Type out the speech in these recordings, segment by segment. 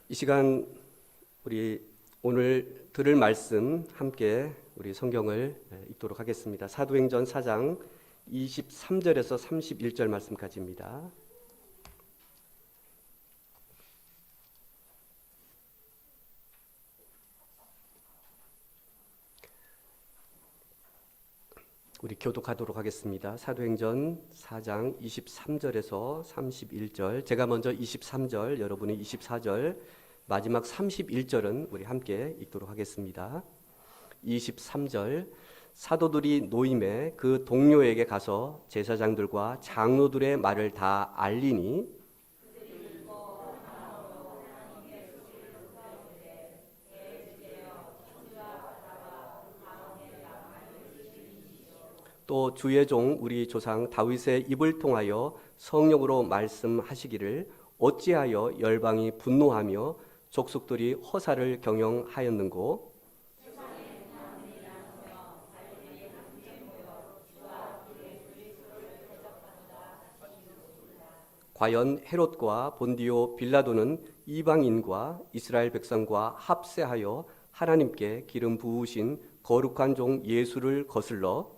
이 시간 우리 오늘 들을 말씀 함께 우리 성경을 읽도록 하겠습니다. 사도행전 4장 23절에서 31절 말씀까지입니다. 우리 교독하도록 하겠습니다. 사도행전 4장 23절에서 31절, 제가 먼저 23절, 여러분이 24절, 마지막 31절은 우리 함께 읽도록 하겠습니다. 23절, 사도들이 노임에 그 동료에게 가서 제사장들과 장로들의 말을 다 알리니 또 주의 종 우리 조상 다윗의 입을 통하여 성령으로 말씀하시기를 어찌하여 열방이 분노하며 족속들이 허사를 경영하였는고 과연 헤롯과 본디오 빌라도는 이방인과 이스라엘 백성과 합세하여 하나님께 기름 부으신 거룩한 종 예수를 거슬러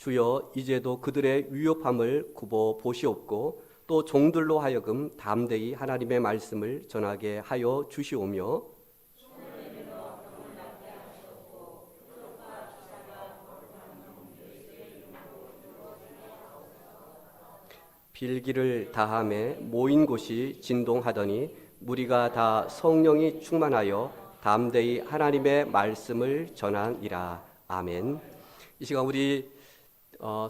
주여 이제도 그들의 위협함을 굽어 보시옵고 또 종들로 하여금 담대히 하나님의 말씀을 전하게 하여 주시오며 빌기를 다함에 모인 곳이 진동하더니 무리가 다 성령이 충만하여 담대히 하나님의 말씀을 전하니라. 아멘. 이 시간 우리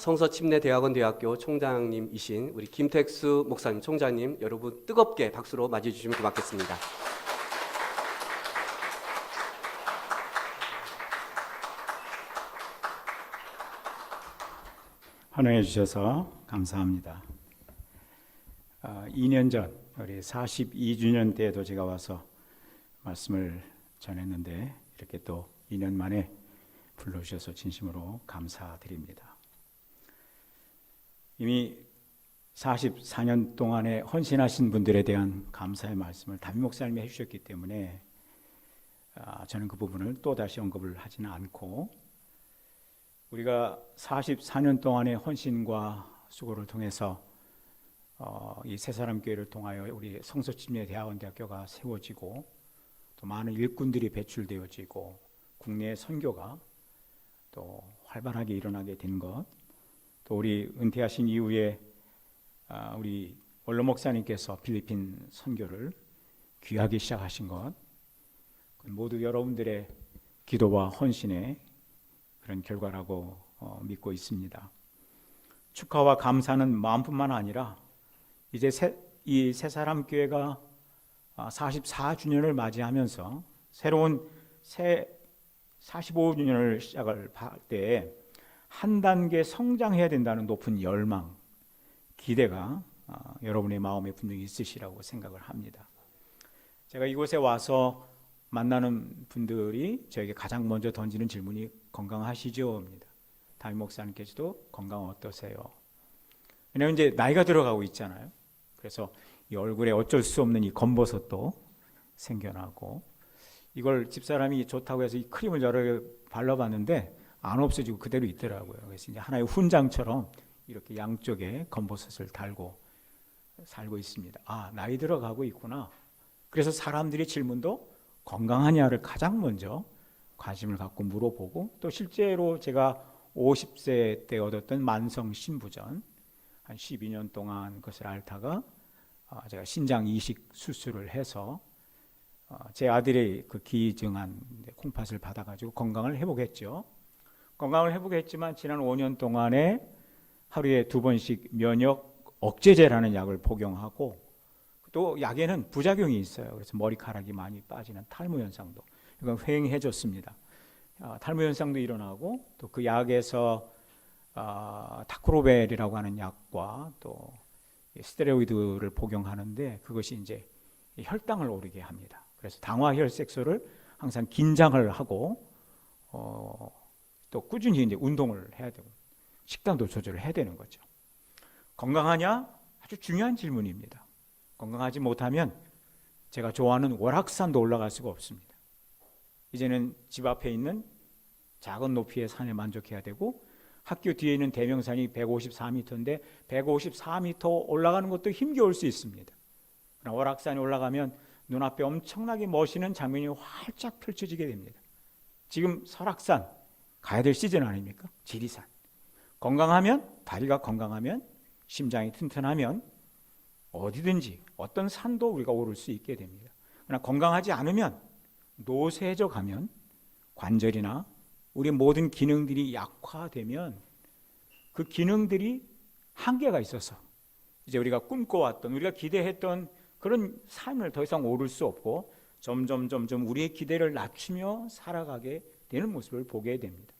성서침례대학원대학교 총장님이신 우리 김택수 목사님, 총장님 여러분 뜨겁게 박수로 맞이해 주시면 고맙겠습니다. 환영해 주셔서 감사합니다. 2년 전 우리 42주년 때에도 제가 와서 말씀을 전했는데 이렇게 또 2년 만에 불러주셔서 진심으로 감사드립니다. 이미 44년 동안에 헌신하신 분들에 대한 감사의 말씀을 담임 목사님이 해주셨기 때문에 저는 그 부분을 또다시 언급을 하지는 않고 우리가 44년 동안의 헌신과 수고를 통해서 이 새사람교회를 통하여 우리 성서침례대학원대학교가 세워지고 또 많은 일꾼들이 배출되어지고 국내 선교가 또 활발하게 일어나게 된 것, 또 우리 은퇴하신 이후에 우리 원로 목사님께서 필리핀 선교를 귀하게 시작하신 것, 모두 여러분들의 기도와 헌신의 그런 결과라고 믿고 있습니다. 축하와 감사는 마음뿐만 아니라 이제 이 새사람교회가 44주년을 맞이하면서 새로운 새 45주년을 시작을 할 때 한 단계 성장해야 된다는 높은 열망, 기대가 여러분의 마음에 분명히 있으시라고 생각을 합니다. 제가 이곳에 와서 만나는 분들이 저에게 가장 먼저 던지는 질문이 건강하시죠? 입니다. 담임 목사님께서도 건강 어떠세요? 왜냐하면 이제 나이가 들어가고 있잖아요. 그래서 이 얼굴에 어쩔 수 없는 이 검버섯도 생겨나고 이걸 집사람이 좋다고 해서 이 크림을 여러 개 발라봤는데 안 없어지고 그대로 있더라고요. 그래서 이제 하나의 훈장처럼 이렇게 양쪽에 검버섯을 달고 살고 있습니다. 나이 들어가고 있구나. 그래서 사람들의 질문도 건강하냐를 가장 먼저 관심을 갖고 물어보고 또 실제로 제가 50세 때 얻었던 만성 신부전 한 12년 동안 그것을 앓다가 제가 신장 이식 수술을 해서 제 아들의 그 기증한 콩팥을 받아가지고 건강을 회복했죠. 건강을 회복했지만 지난 5년 동안에 하루에 2번씩 면역 억제제라는 약을 복용하고 또 약에는 부작용이 있어요. 그래서 머리카락이 많이 빠지는 탈모 현상도 이건 횡행해졌습니다. 탈모 현상도 일어나고 또 그 약에서 타크로벨이라고 하는 약과 또 스테로이드를 복용하는데 그것이 이제 혈당을 오르게 합니다. 그래서 당화혈색소를 항상 긴장을 하고 또 꾸준히 이제 운동을 해야 되고 식단도 조절을 해야 되는 거죠. 건강하냐? 아주 중요한 질문입니다. 건강하지 못하면 제가 좋아하는 월악산도 올라갈 수가 없습니다. 이제는 집 앞에 있는 작은 높이의 산에 만족해야 되고, 학교 뒤에 있는 대명산이 154m인데 154m 올라가는 것도 힘겨울 수 있습니다. 그러나 월악산에 올라가면 눈앞에 엄청나게 멋있는 장면이 활짝 펼쳐지게 됩니다. 지금 설악산 가야 될 시즌 아닙니까? 지리산. 건강하면, 다리가 건강하면, 심장이 튼튼하면 어디든지 어떤 산도 우리가 오를 수 있게 됩니다. 그러나 건강하지 않으면, 노쇠해져 가면, 관절이나 우리 모든 기능들이 약화되면 그 기능들이 한계가 있어서 이제 우리가 꿈꿔왔던, 우리가 기대했던 그런 삶을 더 이상 오를 수 없고 점점 우리의 기대를 낮추며 살아가게 되는 모습을 보게 됩니다.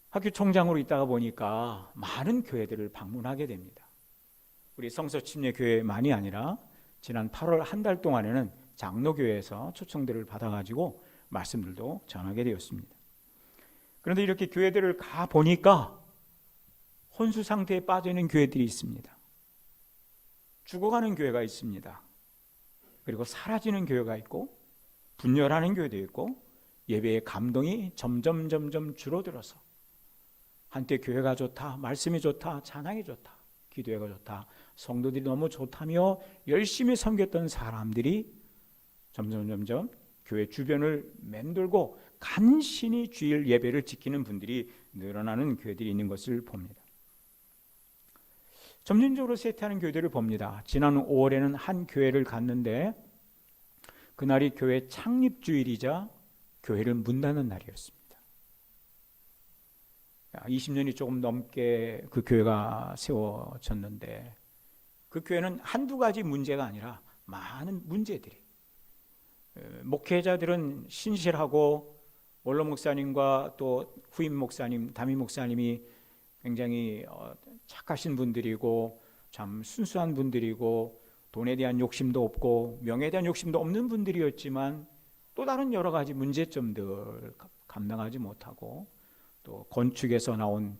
학교 총장으로 있다가 보니까 많은 교회들을 방문하게 됩니다. 우리 성서침례교회만이 아니라 지난 8월 한 달 동안에는 장로교회에서 초청들을 받아가지고 말씀들도 전하게 되었습니다. 그런데 이렇게 교회들을 가 보니까 혼수 상태에 빠져 있는 교회들이 있습니다. 죽어가는 교회가 있습니다. 그리고 사라지는 교회가 있고, 분열하는 교회도 있고, 예배의 감동이 점점 줄어들어서 한때 교회가 좋다, 말씀이 좋다, 찬양이 좋다, 기도회가 좋다, 성도들이 너무 좋다며 열심히 섬겼던 사람들이 점점 교회 주변을 맴돌고 간신히 주일 예배를 지키는 분들이 늘어나는 교회들이 있는 것을 봅니다. 점진적으로 쇠퇴하는 교회들을 봅니다. 지난 5월에는 한 교회를 갔는데 그날이 교회 창립주일이자 교회를 문 닫는 날이었습니다. 20년이 조금 넘게 그 교회가 세워졌는데 그 교회는 한두 가지 문제가 아니라 많은 문제들이, 목회자들은 신실하고 원로 목사님과 또 후임 목사님, 담임 목사님이 굉장히 착하신 분들이고 참 순수한 분들이고 돈에 대한 욕심도 없고 명예에 대한 욕심도 없는 분들이었지만 또 다른 여러 가지 문제점들 감당하지 못하고 또 건축에서 나온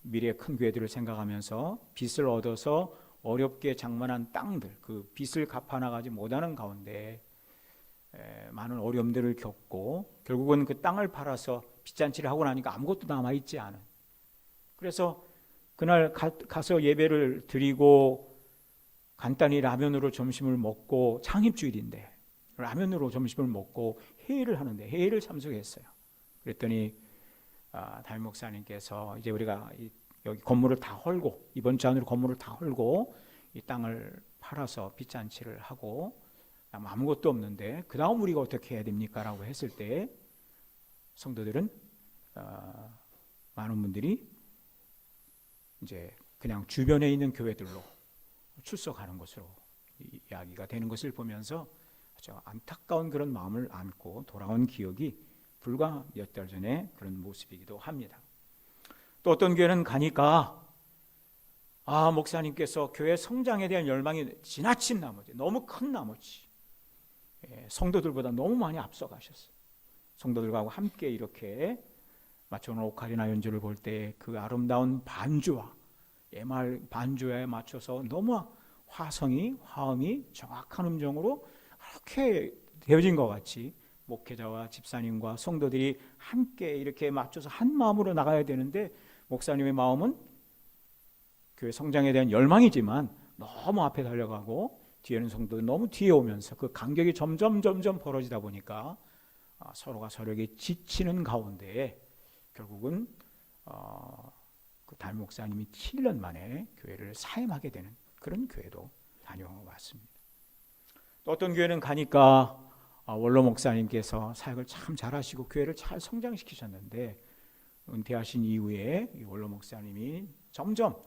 미래의 큰 교회들을 생각하면서 빚을 얻어서 어렵게 장만한 땅들, 그 빚을 갚아나가지 못하는 가운데 많은 어려움들을 겪고 결국은 그 땅을 팔아서 빚잔치를 하고 나니까 아무것도 남아있지 않은, 그래서 그날 가서 예배를 드리고 간단히 라면으로 점심을 먹고, 창립주일인데 라면으로 점심을 먹고 회의를 하는데 회의를 참석했어요. 그랬더니 담임 목사님께서 이제 우리가 여기 건물을 다 헐고, 이번 주 안으로 건물을 다 헐고 이 땅을 팔아서 빚잔치를 하고 아무것도 없는데 그 다음 우리가 어떻게 해야 됩니까? 라고 했을 때 성도들은 많은 분들이 이제 그냥 주변에 있는 교회들로 출석하는 것으로 이야기가 되는 것을 보면서 아주 안타까운 그런 마음을 안고 돌아온 기억이 불과 몇 달 전에 그런 모습이기도 합니다. 또 어떤 교회는 가니까 목사님께서 교회 성장에 대한 열망이 지나친 나머지, 너무 큰 나머지 성도들보다 너무 많이 앞서가셨어요. 성도들과 함께 이렇게 맞춰놓은 오카리나 연주를 볼 때 그 아름다운 반주와 예말 반주에 맞춰서 너무 화음이 정확한 음정으로 그렇게 되어진 것 같이 목회자와 집사님과 성도들이 함께 이렇게 맞춰서 한 마음으로 나가야 되는데 목사님의 마음은 교회 성장에 대한 열망이지만 너무 앞에 달려가고 뒤에는 성도들 너무 뒤에 오면서 그 간격이 점점 벌어지다 보니까 서로가 서로에게 지치는 가운데 결국은 그 담임 목사님이 7년 만에 교회를 사임하게 되는 그런 교회도 다녀왔습니다. 또 어떤 교회는 가니까 원로 목사님께서 사역을 참 잘하시고 교회를 잘 성장시키셨는데 은퇴하신 이후에 이 원로 목사님이 점점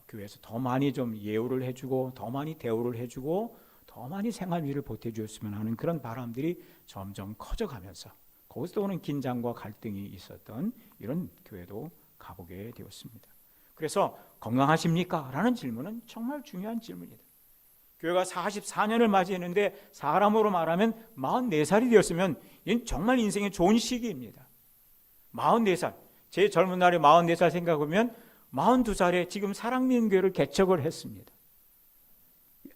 교회에서 더 많이 좀 예우를 해주고 더 많이 대우를 해주고 더 많이 생활비를 보태주었으면 하는 그런 바람들이 점점 커져가면서 거기서 오는 긴장과 갈등이 있었던 이런 교회도 가보게 되었습니다. 그래서 건강하십니까? 라는 질문은 정말 중요한 질문이다. 교회가 44년을 맞이했는데 사람으로 말하면 44살이 되었으면 이건 정말 인생의 좋은 시기입니다. 44살, 제 젊은 날에 44살 생각하면 42살에 지금 사랑민교회를 개척을 했습니다.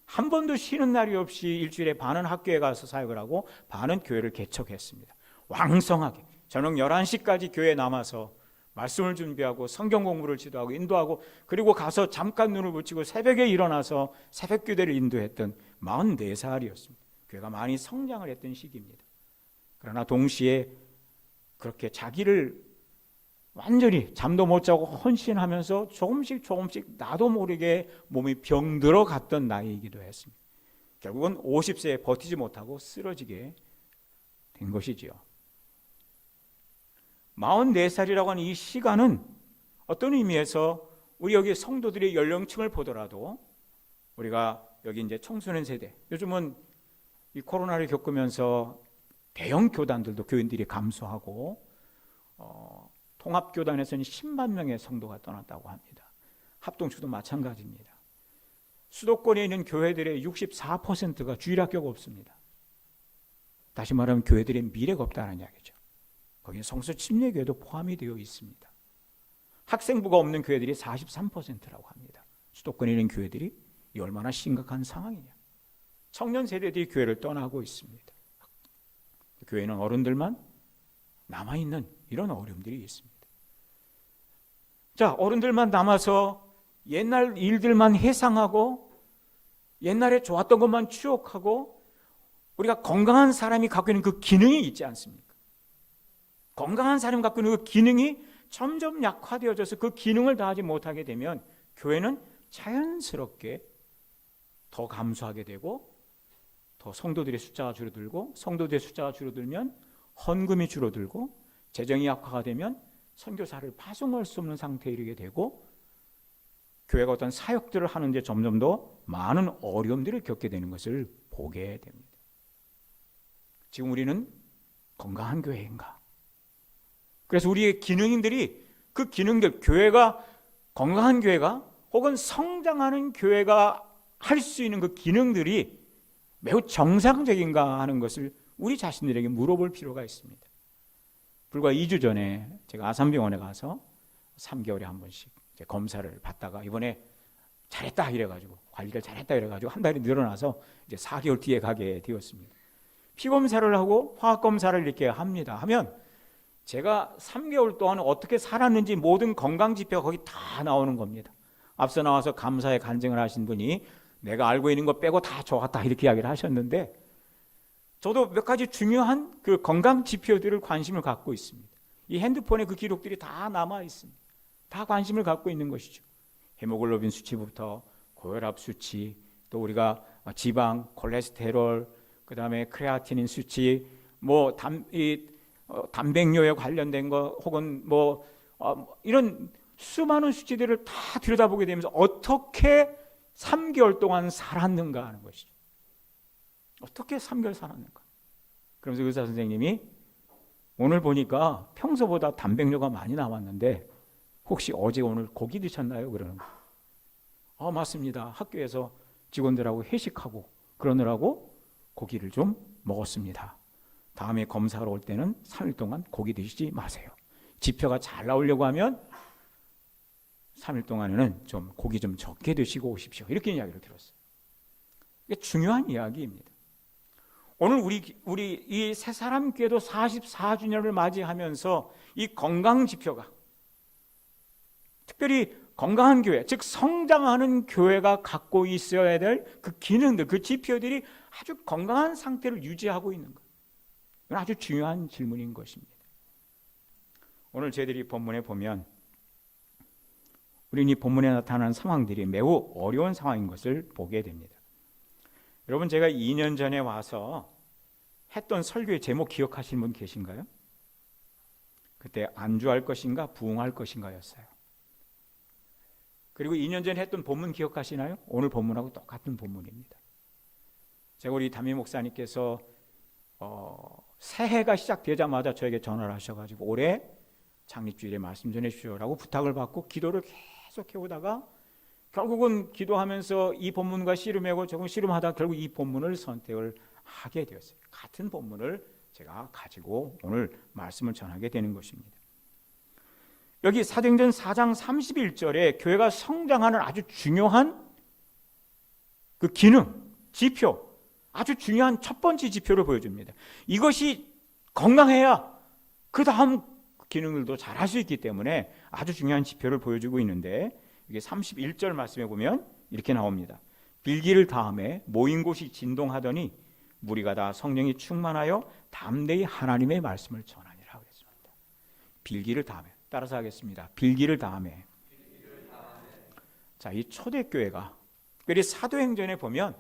한 번도 쉬는 날이 없이 일주일에 반은 학교에 가서 사역을 하고 반은 교회를 개척했습니다. 왕성하게 저녁 11시까지 교회에 남아서 말씀을 준비하고 성경 공부를 지도하고 인도하고, 그리고 가서 잠깐 눈을 붙이고 새벽에 일어나서 새벽 기도를 인도했던 44살이었습니다. 교회가 많이 성장을 했던 시기입니다. 그러나 동시에 그렇게 자기를 완전히 잠도 못 자고 헌신하면서 조금씩 나도 모르게 몸이 병들어 갔던 나이이기도 했습니다. 결국은 50세에 버티지 못하고 쓰러지게 된 것이지요. 44살이라고 하는 이 시간은 어떤 의미에서 우리 여기 성도들의 연령층을 보더라도, 우리가 여기 이제 청소년 세대, 요즘은 이 코로나를 겪으면서 대형 교단들도 교인들이 감소하고 통합교단에서는 10만 명의 성도가 떠났다고 합니다. 합동수도 마찬가지입니다. 수도권에 있는 교회들의 64%가 주일학교가 없습니다. 다시 말하면 교회들의 미래가 없다는 이야기죠. 거기에 성서 침례교회도 포함이 되어 있습니다. 학생부가 없는 교회들이 43%라고 합니다. 수도권에 있는 교회들이 이 얼마나 심각한 상황이냐. 청년 세대들이 교회를 떠나고 있습니다. 교회는 어른들만 남아있는 이런 어려움들이 있습니다. 자, 어른들만 남아서 옛날 일들만 회상하고 옛날에 좋았던 것만 추억하고, 우리가 건강한 사람이 갖고 있는 그 기능이 있지 않습니까? 건강한 사람이 갖고 있는 그 기능이 점점 약화되어져서 그 기능을 다하지 못하게 되면 교회는 자연스럽게 더 감소하게 되고, 더 성도들의 숫자가 줄어들고, 성도들의 숫자가 줄어들면 헌금이 줄어들고, 재정이 약화가 되면 선교사를 파송할 수 없는 상태에 이르게 되고, 교회가 어떤 사역들을 하는데 점점 더 많은 어려움들을 겪게 되는 것을 보게 됩니다. 지금 우리는 건강한 교회인가? 그래서 우리의 기능인들이 그 기능들, 교회가 건강한 교회가 혹은 성장하는 교회가 할 수 있는 그 기능들이 매우 정상적인가 하는 것을 우리 자신들에게 물어볼 필요가 있습니다. 불과 2주 전에 제가 아산병원에 가서 3개월에 한 번씩 검사를 받다가 이번에 잘했다 이래가지고, 관리를 잘했다 이래가지고 한 달이 늘어나서 이제 4개월 뒤에 가게 되었습니다. 피검사를 하고 화학검사를 이렇게 합니다. 하면 제가 3개월 동안 어떻게 살았는지 모든 건강지표가 거기 다 나오는 겁니다. 앞서 나와서 감사의 간증을 하신 분이 내가 알고 있는 거 빼고 다 좋았다 이렇게 이야기를 하셨는데, 저도 몇 가지 중요한 그 건강 지표들을 관심을 갖고 있습니다. 이 핸드폰에 그 기록들이 다 남아 있습니다. 다 관심을 갖고 있는 것이죠. 헤모글로빈 수치부터 고혈압 수치, 또 우리가 지방, 콜레스테롤, 그 다음에 크레아티닌 수치, 뭐 단백뇨에 관련된 거, 혹은 이런 수많은 수치들을 다 들여다보게 되면서 어떻게 3개월 동안 살았는가 하는 것이죠. 어떻게 3개월 살았는가. 그러면서 의사 선생님이 오늘 보니까 평소보다 단백뇨가 많이 나왔는데 혹시 어제 오늘 고기 드셨나요? 그러는 거예요. 맞습니다. 학교에서 직원들하고 회식하고 그러느라고 고기를 좀 먹었습니다. 다음에 검사하러 올 때는 3일 동안 고기 드시지 마세요. 지표가 잘 나오려고 하면 3일 동안에는 좀 고기 좀 적게 드시고 오십시오. 이렇게 이야기를 들었어요. 이게 중요한 이야기입니다. 오늘 우리 이 새사람교회도 44주년을 맞이하면서 이 건강 지표가, 특별히 건강한 교회, 즉 성장하는 교회가 갖고 있어야 될 그 기능들, 그 지표들이 아주 건강한 상태를 유지하고 있는 것. 이건 아주 중요한 질문인 것입니다. 오늘 저희들이 본문에 보면 우리는 이 본문에 나타나는 상황들이 매우 어려운 상황인 것을 보게 됩니다. 여러분, 제가 2년 전에 와서 했던 설교의 제목 기억하시는 분 계신가요? 그때 안주할 것인가 부흥할 것인가였어요. 그리고 2년 전에 했던 본문 기억하시나요? 오늘 본문하고 똑같은 본문입니다. 제가 우리 담임 목사님께서 새해가 시작되자마자 저에게 전화를 하셔가지고 올해 창립주일에 말씀 전해주시오라고 부탁을 받고 기도를 계속 해오다가 결국은 기도하면서 이 본문과 씨름하고 조금 씨름하다 결국 이 본문을 선택을 하게 되었어요. 같은 본문을 제가 가지고 오늘 말씀을 전하게 되는 것입니다. 여기 사도행전 4장 31절에 교회가 성장하는 아주 중요한 그 기능, 지표, 아주 중요한 첫 번째 지표를 보여줍니다. 이것이 건강해야 그 다음 기능들도 잘 할 수 있기 때문에 아주 중요한 지표를 보여주고 있는데, 이게 31절 말씀에 보면 이렇게 나옵니다. 빌기를 다음에 모인 곳이 진동하더니 무리가 다 성령이 충만하여 담대히 하나님의 말씀을 전하니라 그랬습니다. 빌기를 다음에, 따라서 하겠습니다. 빌기를 다음에. 자, 이 초대교회가, 특별히 사도행전에 보면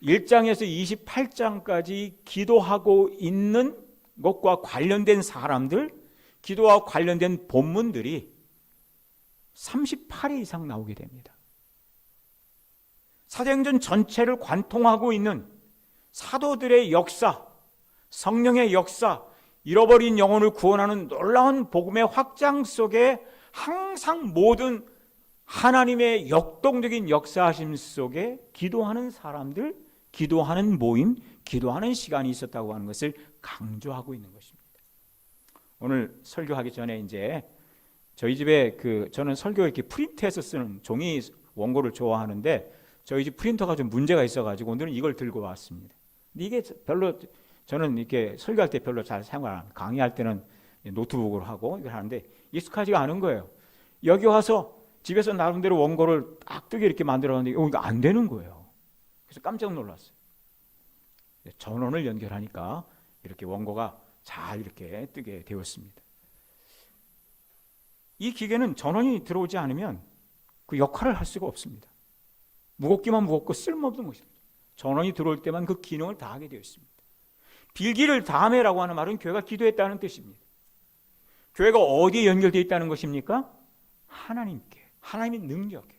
1장에서 28장까지 기도하고 있는 것과 관련된 사람들, 기도와 관련된 본문들이 38회 이상 나오게 됩니다. 사도행전 전체를 관통하고 있는 사도들의 역사, 성령의 역사, 잃어버린 영혼을 구원하는 놀라운 복음의 확장 속에 항상 모든 하나님의 역동적인 역사하심 속에 기도하는 사람들, 기도하는 모임, 기도하는 시간이 있었다고 하는 것을 강조하고 있는 것입니다. 오늘 설교하기 전에 이제 저희 집에 저는 설교 이렇게 프린트해서 쓰는 종이 원고를 좋아하는데 저희 집 프린터가 좀 문제가 있어가지고 오늘은 이걸 들고 왔습니다. 근데 이게 별로 저는 이렇게 설교할 때 별로 잘 사용 안 합니다. 강의할 때는 노트북으로 하고 이걸 하는데 익숙하지가 않은 거예요. 여기 와서 집에서 나름대로 원고를 딱 뜨게 이렇게 만들었는데 이거 안 되는 거예요. 그래서 깜짝 놀랐어요. 전원을 연결하니까 이렇게 원고가 잘 이렇게 뜨게 되었습니다. 이 기계는 전원이 들어오지 않으면 그 역할을 할 수가 없습니다. 무겁기만 무겁고 쓸모없는 것입니다. 전원이 들어올 때만 그 기능을 다 하게 되어 있습니다. 빌기를 다음에라고 하는 말은 교회가 기도했다는 뜻입니다. 교회가 어디에 연결되어 있다는 것입니까? 하나님께, 하나님의 능력에.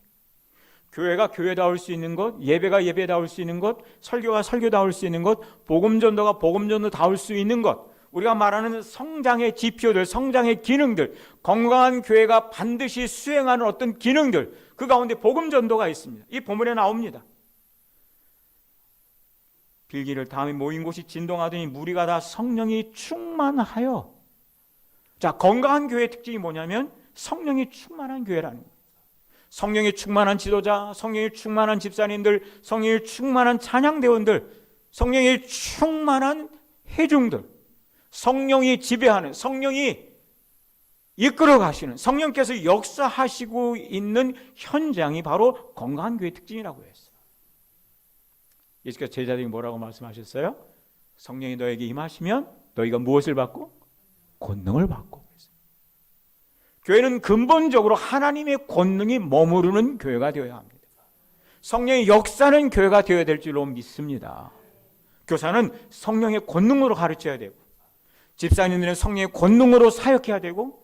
교회가 교회다울 수 있는 것, 예배가 예배다울 수 있는 것, 설교가 설교다울 수 있는 것, 복음전도가 복음전도다울 수 있는 것, 우리가 말하는 성장의 지표들, 성장의 기능들, 건강한 교회가 반드시 수행하는 어떤 기능들, 그 가운데 복음전도가 있습니다. 이 본문에 나옵니다. 빌기를 다음에 모인 곳이 진동하더니 무리가 다 성령이 충만하여. 자, 건강한 교회의 특징이 뭐냐면 성령이 충만한 교회라는 거예요. 성령이 충만한 지도자, 성령이 충만한 집사님들, 성령이 충만한 찬양대원들, 성령이 충만한 회중들, 성령이 지배하는, 성령이 이끌어 가시는, 성령께서 역사하시고 있는 현장이 바로 건강한 교회의 특징이라고 했어요. 예수께서 제자들이 뭐라고 말씀하셨어요? 성령이 너에게 임하시면 너희가 무엇을 받고? 권능을 받고. 교회는 근본적으로 하나님의 권능이 머무르는 교회가 되어야 합니다. 성령의 역사는 교회가 되어야 될 줄로 믿습니다. 교사는 성령의 권능으로 가르쳐야 되고, 집사님들은 성령의 권능으로 사역해야 되고,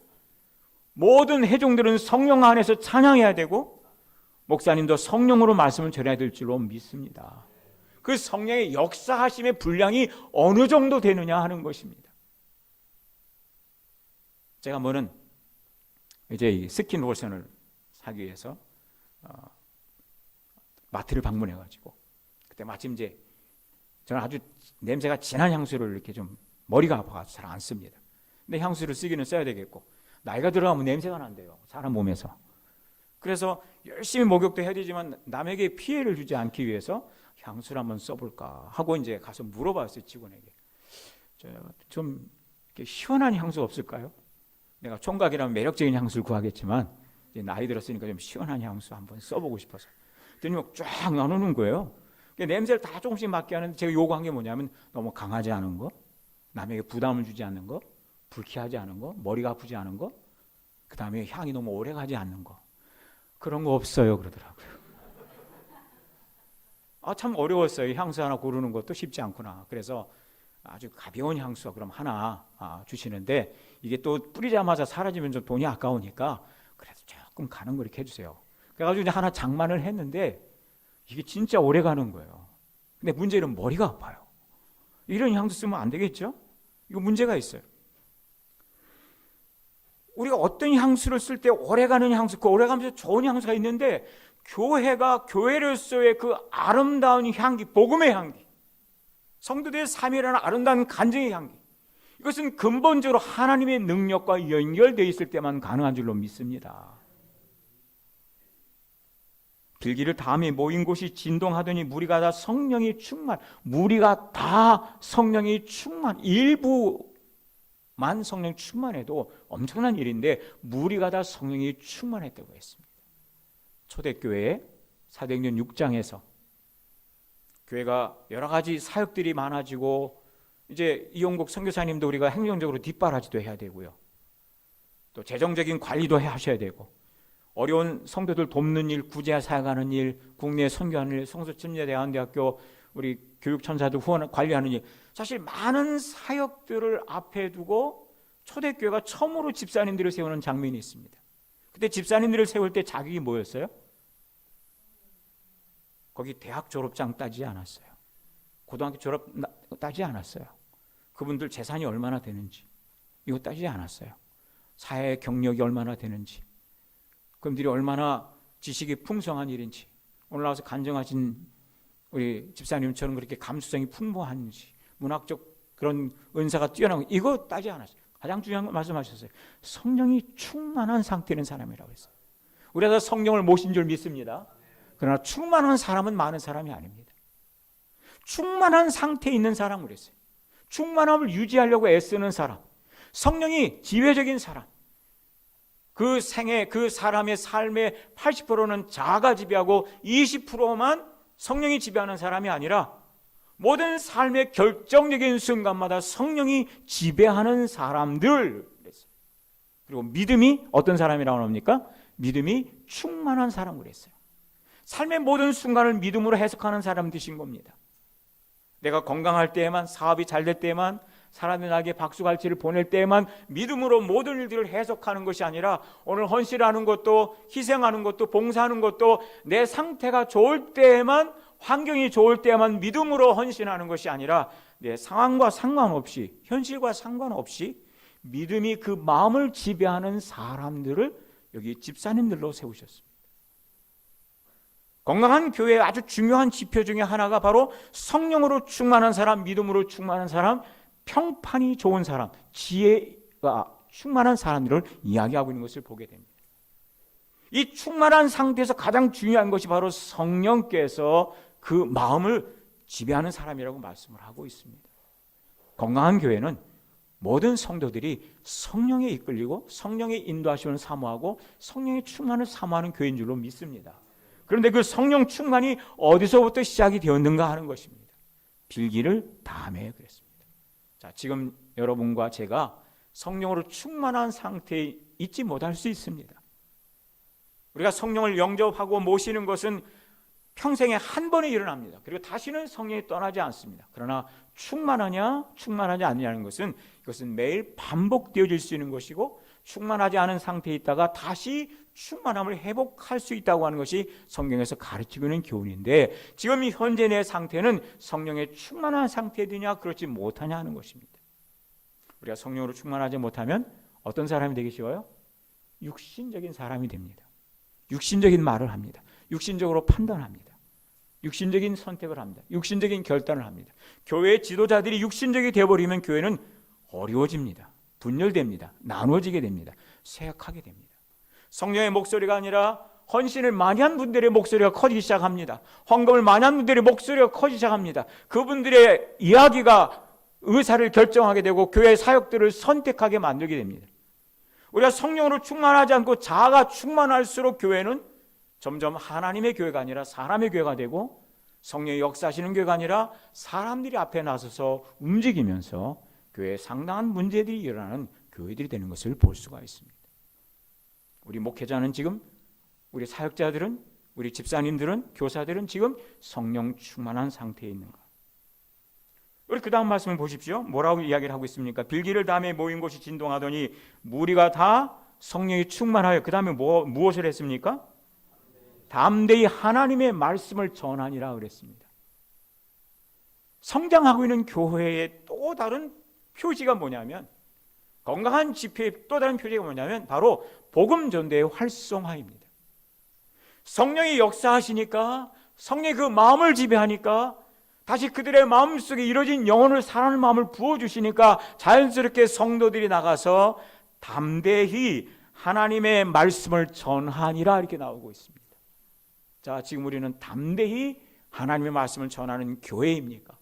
모든 회중들은 성령 안에서 찬양해야 되고, 목사님도 성령으로 말씀을 전해야 될 줄로 믿습니다. 그 성령의 역사하심의 분량이 어느 정도 되느냐 하는 것입니다. 제가 뭐는 이제 이 스킨 로션을 사기 위해서 마트를 방문해가지고, 그때 마침 이제 저는 아주 냄새가 진한 향수를 이렇게 좀 머리가 아파서 잘 안 씁니다. 근데 향수를 쓰기는 써야 되겠고, 나이가 들어가면 냄새가 난대요, 사람 몸에서. 그래서 열심히 목욕도 해야 되지만 남에게 피해를 주지 않기 위해서 향수를 한번 써볼까 하고 이제 가서 물어봤어요, 직원에게. 좀 이렇게 시원한 향수 없을까요? 내가 총각이라면 매력적인 향수를 구하겠지만 이제 나이 들었으니까 좀 시원한 향수 한번 써보고 싶어서. 그랬더니 막 쫙 나누는 거예요. 냄새를 다 조금씩 맡게 하는데 제가 요구한 게 뭐냐면 너무 강하지 않은 거, 남에게 부담을 주지 않는 거, 불쾌하지 않은 거, 머리가 아프지 않은 거, 그 다음에 향이 너무 오래 가지 않는 거. 그런 거 없어요 그러더라고요. 참 어려웠어요. 향수 하나 고르는 것도 쉽지 않구나. 그래서 아주 가벼운 향수 그럼 하나 주시는데, 이게 또 뿌리자마자 사라지면 좀 돈이 아까우니까 그래도 조금 가는 거 이렇게 해주세요. 그래가지고 이제 하나 장만을 했는데 이게 진짜 오래 가는 거예요. 근데 문제는 머리가 아파요. 이런 향수 쓰면 안 되겠죠? 이거 문제가 있어요. 우리가 어떤 향수를 쓸 때 오래가는 향수, 그 오래가면서 좋은 향수가 있는데, 교회가 교회로서의 그 아름다운 향기, 복음의 향기, 성도들의 삶이라는 아름다운 간증의 향기, 이것은 근본적으로 하나님의 능력과 연결되어 있을 때만 가능한 줄로 믿습니다. 빌기를 다음에 모인 곳이 진동하더니 무리가 다 성령이 충만, 무리가 다 성령이 충만, 일부만 성령 충만해도 엄청난 일인데 무리가 다 성령이 충만했다고 했습니다. 초대교회 사도행전 6장에서 교회가 여러 가지 사역들이 많아지고 이제 이용국 선교사님도 우리가 행정적으로 뒷바라지도 해야 되고요. 또 재정적인 관리도 하셔야 되고 어려운 성도들 돕는 일, 구제 사역하는 일, 국내 선교하는 일, 성서침례대한대학교 우리 교육천사들 후원 관리하는 일, 사실 많은 사역들을 앞에 두고 초대교회가 처음으로 집사님들을 세우는 장면이 있습니다. 그때 집사님들을 세울 때 자격이 뭐였어요? 거기 대학 졸업장 따지지 않았어요. 고등학교 졸업 따지지 않았어요. 그분들 재산이 얼마나 되는지 이거 따지지 않았어요. 사회 경력이 얼마나 되는지, 그분들이 얼마나 지식이 풍성한 일인지, 오늘 나와서 간증하신 우리 집사님처럼 그렇게 감수성이 풍부한지, 문학적 그런 은사가 뛰어나고, 이거 따지지 않았어요. 가장 중요한 거 말씀하셨어요. 성령이 충만한 상태는 사람이라고 했어요. 우리가 성령을 모신 줄 믿습니다. 그러나 충만한 사람은 많은 사람이 아닙니다. 충만한 상태에 있는 사람을 했어요. 충만함을 유지하려고 애쓰는 사람, 성령이 지배적인 사람, 그 생애, 그 사람의 삶의 80%는 자아가 지배하고 20%만 성령이 지배하는 사람이 아니라 모든 삶의 결정적인 순간마다 성령이 지배하는 사람들. 그리고 믿음이 어떤 사람이라고 합니까? 믿음이 충만한 사람을 했어요. 삶의 모든 순간을 믿음으로 해석하는 사람 되신 겁니다. 내가 건강할 때에만, 사업이 잘 될 때에만, 사람이 나에게 박수갈채를 보낼 때에만 믿음으로 모든 일들을 해석하는 것이 아니라 오늘 헌신하는 것도, 희생하는 것도, 봉사하는 것도 내 상태가 좋을 때에만, 환경이 좋을 때에만 믿음으로 헌신하는 것이 아니라 내 상황과 상관없이, 현실과 상관없이 믿음이 그 마음을 지배하는 사람들을 여기 집사님들로 세우셨습니다. 건강한 교회의 아주 중요한 지표 중에 하나가 바로 성령으로 충만한 사람, 믿음으로 충만한 사람, 평판이 좋은 사람, 지혜가 충만한 사람들을 이야기하고 있는 것을 보게 됩니다. 이 충만한 상태에서 가장 중요한 것이 바로 성령께서 그 마음을 지배하는 사람이라고 말씀을 하고 있습니다. 건강한 교회는 모든 성도들이 성령에 이끌리고 성령의 인도하심을 사모하고 성령의 충만을 사모하는 교회인 줄로 믿습니다. 그런데 그 성령 충만이 어디서부터 시작이 되었는가 하는 것입니다. 빌기를 다음에 그랬습니다. 자, 지금 여러분과 제가 성령으로 충만한 상태에 있지 못할 수 있습니다. 우리가 성령을 영접하고 모시는 것은 평생에 한 번에 일어납니다. 그리고 다시는 성령이 떠나지 않습니다. 그러나 충만하냐 충만하지 않느냐는 것은, 이것은 매일 반복되어질 수 있는 것이고, 충만하지 않은 상태에 있다가 다시 충만함을 회복할 수 있다고 하는 것이 성경에서 가르치고 있는 교훈인데, 지금 이 현재 내 상태는 성령의 충만한 상태이냐 그렇지 못하냐 하는 것입니다. 우리가 성령으로 충만하지 못하면 어떤 사람이 되기 쉬워요? 육신적인 사람이 됩니다. 육신적인 말을 합니다. 육신적으로 판단합니다. 육신적인 선택을 합니다. 육신적인 결단을 합니다. 교회의 지도자들이 육신적이 되어버리면 교회는 어려워집니다. 분열됩니다. 나누어지게 됩니다. 쇠약하게 됩니다. 성령의 목소리가 아니라 헌신을 많이 한 분들의 목소리가 커지기 시작합니다. 헌금을 많이 한 분들의 목소리가 커지기 시작합니다. 그분들의 이야기가 의사를 결정하게 되고 교회의 사역들을 선택하게 만들게 됩니다. 우리가 성령으로 충만하지 않고 자아가 충만할수록 교회는 점점 하나님의 교회가 아니라 사람의 교회가 되고, 성령의 역사하시는 교회가 아니라 사람들이 앞에 나서서 움직이면서 교회에 상당한 문제들이 일어나는 교회들이 되는 것을 볼 수가 있습니다. 우리 목회자는 지금, 우리 사역자들은, 우리 집사님들은, 교사들은 지금 성령 충만한 상태에 있는가? 우리 그 다음 말씀을 보십시오. 뭐라고 이야기를 하고 있습니까? 빌기를 다음에 모인 곳이 진동하더니 무리가 다 성령이 충만하여, 그 다음에 무엇을 했습니까? 담대히 하나님의 말씀을 전하니라 그랬습니다. 성장하고 있는 교회의 또 다른 표지가 뭐냐면, 건강한 집회의 또 다른 표지가 뭐냐면 바로 복음 전도의 활성화입니다. 성령이 역사하시니까, 성령이 그 마음을 지배하니까 다시 그들의 마음속에 이뤄진 영혼을 사랑하는 마음을 부어주시니까 자연스럽게 성도들이 나가서 담대히 하나님의 말씀을 전하니라 이렇게 나오고 있습니다. 자, 지금 우리는 담대히 하나님의 말씀을 전하는 교회입니까?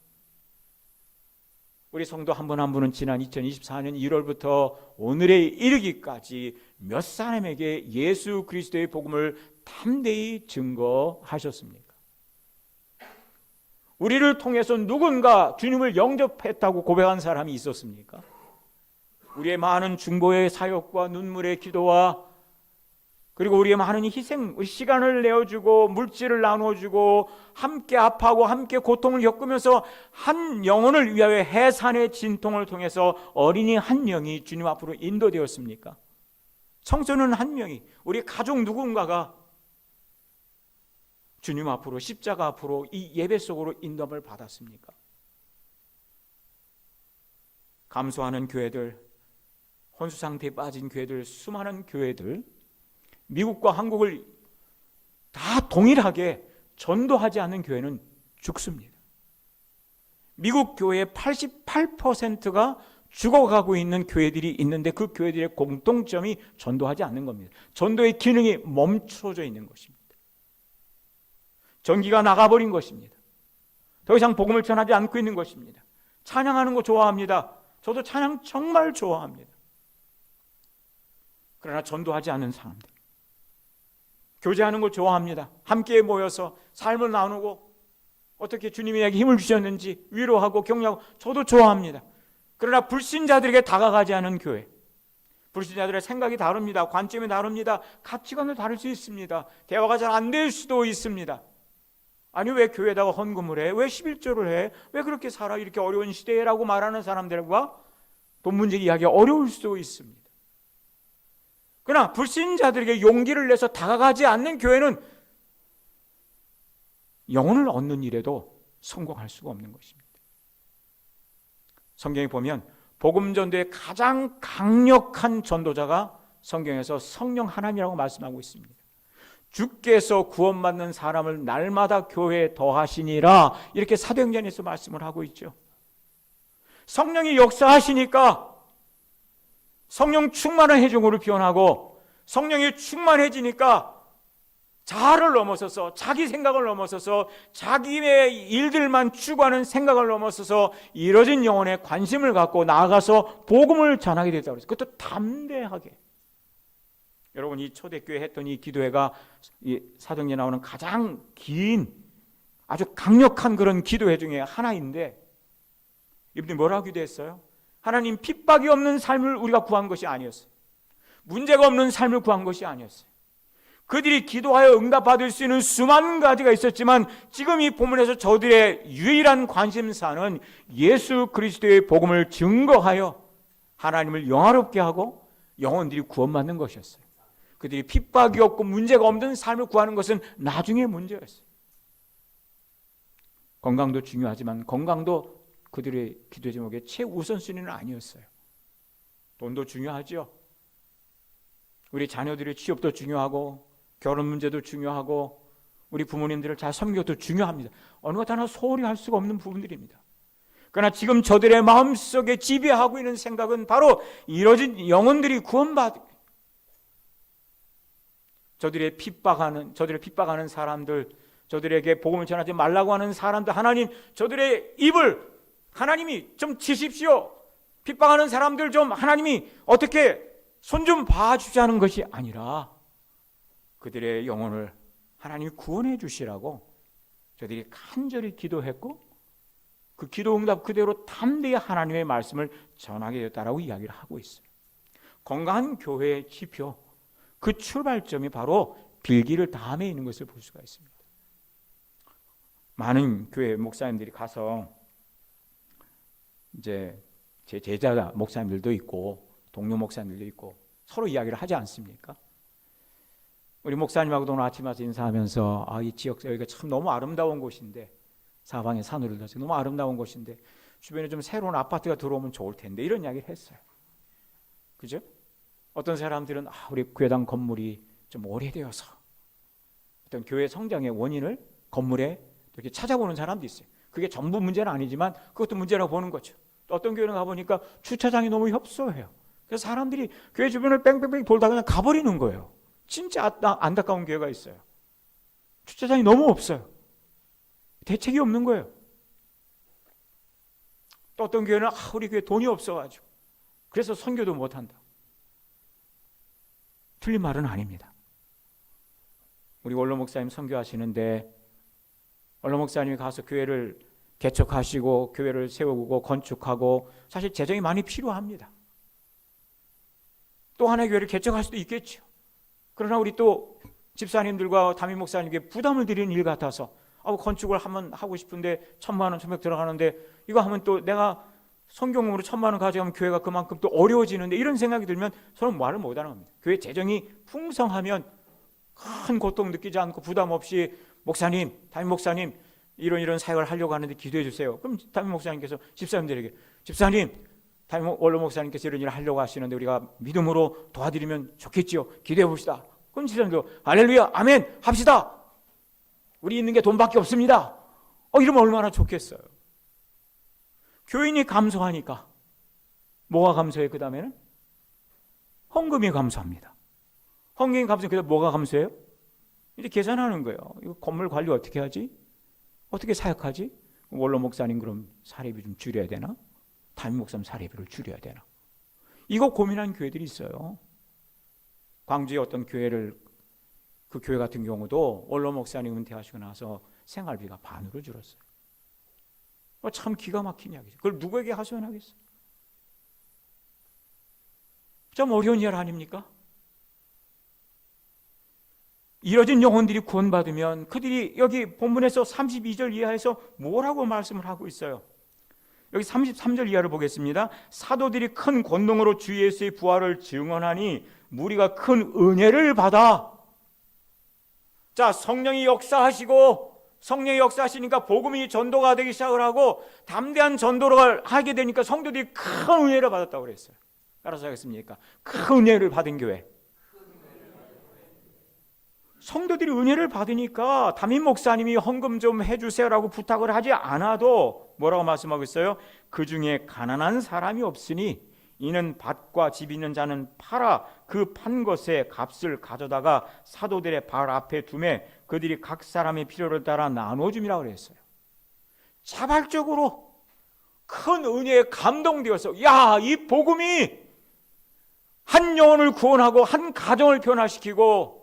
우리 성도 한 분 한 분은 지난 2024년 1월부터 오늘에 이르기까지 몇 사람에게 예수 그리스도의 복음을 담대히 증거하셨습니까? 우리를 통해서 누군가 주님을 영접했다고 고백한 사람이 있었습니까? 우리의 많은 중보의 사역과 눈물의 기도와 그리고 우리의 많은 희생, 시간을 내어주고 물질을 나눠주고 함께 아파하고 함께 고통을 겪으면서 한 영혼을 위하여 해산의 진통을 통해서 어린이 한 명이 주님 앞으로 인도되었습니까? 청소년 한 명이, 우리 가족 누군가가 주님 앞으로, 십자가 앞으로 이 예배 속으로 인도함을 받았습니까? 감소하는 교회들, 혼수 상태에 빠진 교회들, 수많은 교회들, 미국과 한국을 다 동일하게 전도하지 않는 교회는 죽습니다. 미국 교회의 88%가 죽어가고 있는 교회들이 있는데 그 교회들의 공통점이 전도하지 않는 겁니다. 전도의 기능이 멈춰져 있는 것입니다. 전기가 나가버린 것입니다. 더 이상 복음을 전하지 않고 있는 것입니다. 찬양하는 거 좋아합니다. 저도 찬양 정말 좋아합니다. 그러나 전도하지 않는 사람들, 교제하는 걸 좋아합니다. 함께 모여서 삶을 나누고 어떻게 주님에게 힘을 주셨는지 위로하고 격려하고 저도 좋아합니다. 그러나 불신자들에게 다가가지 않은 교회, 불신자들의 생각이 다릅니다. 관점이 다릅니다. 가치관도 다를 수 있습니다. 대화가 잘 안 될 수도 있습니다. 아니 왜 교회에다가 헌금을 해? 왜 11조를 해? 왜 그렇게 살아? 이렇게 어려운 시대라고 말하는 사람들과 돈 문제 이야기가 어려울 수도 있습니다. 그러나 불신자들에게 용기를 내서 다가가지 않는 교회는 영혼을 얻는 일에도 성공할 수가 없는 것입니다. 성경에 보면 복음 전도의 가장 강력한 전도자가 성경에서 성령 하나님이라고 말씀하고 있습니다. 주께서 구원받는 사람을 날마다 교회에 더하시니라 이렇게 사도행전에서 말씀을 하고 있죠. 성령이 역사하시니까 성령 충만한 회중으로 변하고 성령이 충만해지니까 자아를 넘어서서 자기 생각을 넘어서서 자기의 일들만 추구하는 생각을 넘어서서 이뤄진 영혼에 관심을 갖고 나아가서 복음을 전하게 됐다고 그랬어요. 그것도 담대하게. 여러분 이 초대교회 했던 이 기도회가 이 사도행전에 나오는 가장 긴 아주 강력한 그런 기도회 중에 하나인데 이분이 뭐라고 기도했어요? 하나님 핍박이 없는 삶을 우리가 구한 것이 아니었어요. 문제가 없는 삶을 구한 것이 아니었어요. 그들이 기도하여 응답받을 수 있는 수많은 가지가 있었지만 지금 이 본문에서 저들의 유일한 관심사는 예수 그리스도의 복음을 증거하여 하나님을 영화롭게 하고 영혼들이 구원받는 것이었어요. 그들이 핍박이 없고 문제가 없는 삶을 구하는 것은 나중의 문제였어요. 건강도 중요하지만 건강도 그들의 기도 제목의 최우선순위는 아니었어요. 돈도 중요하죠. 우리 자녀들의 취업도 중요하고 결혼 문제도 중요하고 우리 부모님들을 잘 섬겨도 중요합니다. 어느 것 하나 소홀히 할 수가 없는 부분들입니다. 그러나 지금 저들의 마음속에 지배하고 있는 생각은 바로 이뤄진 영혼들이 저들의 핍박하는 사람들, 저들에게 복음을 전하지 말라고 하는 사람들, 하나님 저들의 입을 하나님이 좀 치십시오. 핍박하는 사람들 좀 하나님이 어떻게 손 좀 봐주자는 것이 아니라 그들의 영혼을 하나님이 구원해 주시라고 저들이 간절히 기도했고 그 기도 응답 그대로 담대히 하나님의 말씀을 전하게 되었다라고 이야기를 하고 있어요. 건강한 교회의 지표, 그 출발점이 바로 빌기를 다음에 있는 것을 볼 수가 있습니다. 많은 교회 목사님들이 가서 이제 제 제자 목사님들도 있고 동료 목사님들도 있고 서로 이야기를 하지 않습니까? 우리 목사님하고도 오늘 아침 와서 인사하면서 이 지역 여기가 참 너무 아름다운 곳인데 사방에 산으로 들어서 너무 아름다운 곳인데 주변에 좀 새로운 아파트가 들어오면 좋을 텐데 이런 이야기를 했어요. 그죠? 어떤 사람들은 우리 교회당 건물이 좀 오래되어서 어떤 교회 성장의 원인을 건물에 이렇게 찾아보는 사람도 있어요. 그게 전부 문제는 아니지만 그것도 문제라고 보는 거죠. 또 어떤 교회는 가보니까 주차장이 너무 협소해요. 그래서 사람들이 교회 주변을 뺑뺑뺑 돌다가 그냥 가버리는 거예요. 진짜 안타까운 교회가 있어요. 주차장이 너무 없어요. 대책이 없는 거예요. 또 어떤 교회는 우리 교회 돈이 없어가지고 그래서 선교도 못한다. 틀린 말은 아닙니다. 우리 원로 목사님 선교하시는데 원로 목사님이 가서 교회를 개척하시고 교회를 세우고 건축하고 사실 재정이 많이 필요합니다. 또 하나의 교회를 개척할 수도 있겠죠. 그러나 우리 또 집사님들과 담임 목사님께 부담을 드리는 일 같아서 건축을 한번 하고 싶은데 1,000만 원, 1,000명 들어가는데 이거 하면 또 내가 성경으로 1,000만 원 가져가면 교회가 그만큼 또 어려워지는데 이런 생각이 들면 저는 말을 못하는 겁니다. 교회 재정이 풍성하면 큰 고통 느끼지 않고 부담 없이 목사님, 담임 목사님 이런 사역을 하려고 하는데 기도해 주세요. 그럼 담임 목사님께서 집사님들에게 집사님, 담임 원로 목사님께서 이런 일을 하려고 하시는데 우리가 믿음으로 도와드리면 좋겠지요. 기도해 봅시다. 그럼 집사님도 할렐루야, 아멘 합시다. 우리 있는 게 돈밖에 없습니다. 이러면 얼마나 좋겠어요. 교인이 감소하니까 뭐가 감소해? 그 다음에는 헌금이 감소합니다. 헌금이 감소해. 그다음 뭐가 감소해요? 이제 계산하는 거예요. 이거 건물 관리 어떻게 하지? 어떻게 사역하지? 원로 목사님 그럼 사례비 좀 줄여야 되나? 담임 목사님 사례비를 줄여야 되나? 이거 고민한 교회들이 있어요. 광주의 어떤 교회를 그 교회 같은 경우도 원로 목사님 은퇴하시고 나서 생활비가 반으로 줄었어요. 참 기가 막힌 이야기죠. 그걸 누구에게 하소연하겠어요? 참 어려운 일 아닙니까? 이뤄진 영혼들이 구원받으면 그들이 여기 본문에서 32절 이하에서 뭐라고 말씀을 하고 있어요? 여기 33절 이하를 보겠습니다. 사도들이 큰 권능으로 주 예수의 부활을 증언하니 무리가 큰 은혜를 받아. 자, 성령이 역사하시니까 복음이 전도가 되기 시작을 하고 담대한 전도를 하게 되니까 성도들이 큰 은혜를 받았다고 그랬어요. 따라서 하겠습니까? 큰 은혜를 받은 교회. 성도들이 은혜를 받으니까 담임 목사님이 헌금 좀 해주세요라고 부탁을 하지 않아도 뭐라고 말씀하고 있어요? 그 중에 가난한 사람이 없으니 이는 밭과 집 있는 자는 팔아 그 판 것의 값을 가져다가 사도들의 발 앞에 두매 그들이 각 사람의 필요를 따라 나눠줌이라고 그랬어요. 자발적으로 큰 은혜에 감동되어서 이 복음이 한 영혼을 구원하고 한 가정을 변화시키고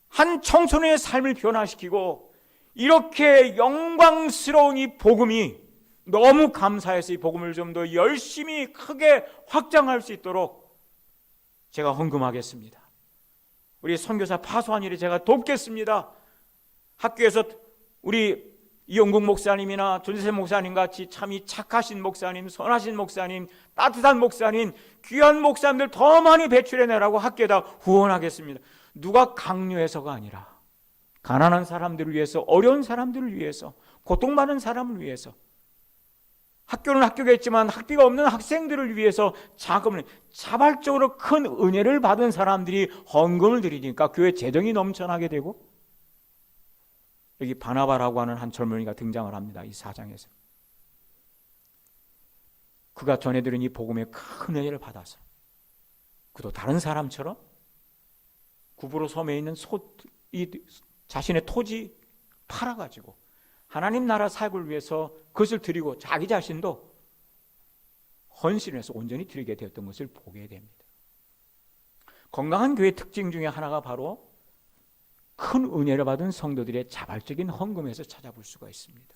한 청소년의 삶을 변화시키고 이렇게 영광스러운 이 복음이 너무 감사해서 이 복음을 좀 더 열심히 크게 확장할 수 있도록 제가 헌금하겠습니다. 우리 선교사 파수한 일에 제가 돕겠습니다. 학교에서 우리 이용국 목사님이나 존재세 목사님 같이 참이 착하신 목사님, 선하신 목사님, 따뜻한 목사님, 귀한 목사님들 더 많이 배출해내라고 학교에다 후원하겠습니다. 누가 강요해서가 아니라 가난한 사람들을 위해서, 어려운 사람들을 위해서, 고통받는 사람을 위해서, 학교는 학교겠지만 학비가 없는 학생들을 위해서 자금을 자발적으로 큰 은혜를 받은 사람들이 헌금을 드리니까 교회 재정이 넘쳐나게 되고, 여기 바나바라고 하는 한 젊은이가 등장을 합니다. 이 4장에서 그가 전해들은 이 복음의 큰 은혜를 받아서 그도 다른 사람처럼 구부로 섬에 있는 자신의 토지 팔아가지고 하나님 나라 사역을 위해서 그것을 드리고 자기 자신도 헌신을 해서 온전히 드리게 되었던 것을 보게 됩니다. 건강한 교회 특징 중에 하나가 바로 큰 은혜를 받은 성도들의 자발적인 헌금에서 찾아볼 수가 있습니다.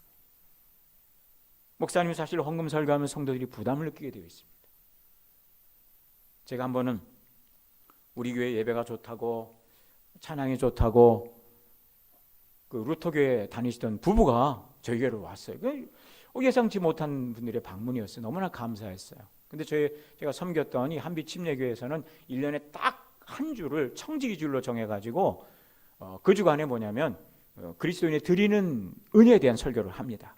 목사님이 사실 헌금 설교하면 성도들이 부담을 느끼게 되어 있습니다. 제가 한 번은 우리 교회 예배가 좋다고 찬양이 좋다고 그 루터교회 다니시던 부부가 저희 교회로 왔어요. 예상치 못한 분들의 방문이었어요. 너무나 감사했어요. 근데 제가 섬겼던 이 한빛 침례교회에서는 1년에 딱 한 주를 청지기 줄로 정해가지고 그 주간에 뭐냐면 그리스도인의 드리는 은혜에 대한 설교를 합니다.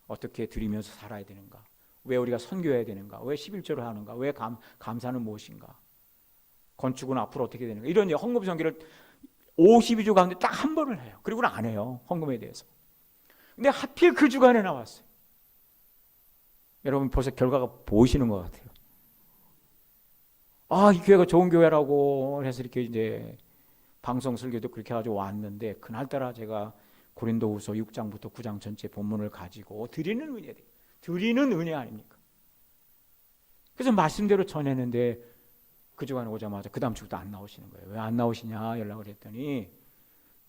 어떻게 드리면서 살아야 되는가? 왜 우리가 선교해야 되는가? 왜 11조를 하는가? 왜 감사는 무엇인가? 건축은 앞으로 어떻게 되는가? 이런 헌금 설교를 52주 가운데 딱 한 번을 해요. 그리고는 안 해요. 헌금에 대해서. 근데 하필 그 주간에 나왔어요. 여러분 벌써 결과가 보이시는 것 같아요. 이 교회가 좋은 교회라고 해서 이렇게 이제 방송 설교도 그렇게 가지고 왔는데, 그날따라 제가 고린도후서 6장부터 9장 전체 본문을 가지고 드리는 은혜 아닙니까? 그래서 말씀대로 전했는데 그 주간에 오자마자 그 다음 주부터 안 나오시는 거예요. 왜 안 나오시냐 연락을 했더니,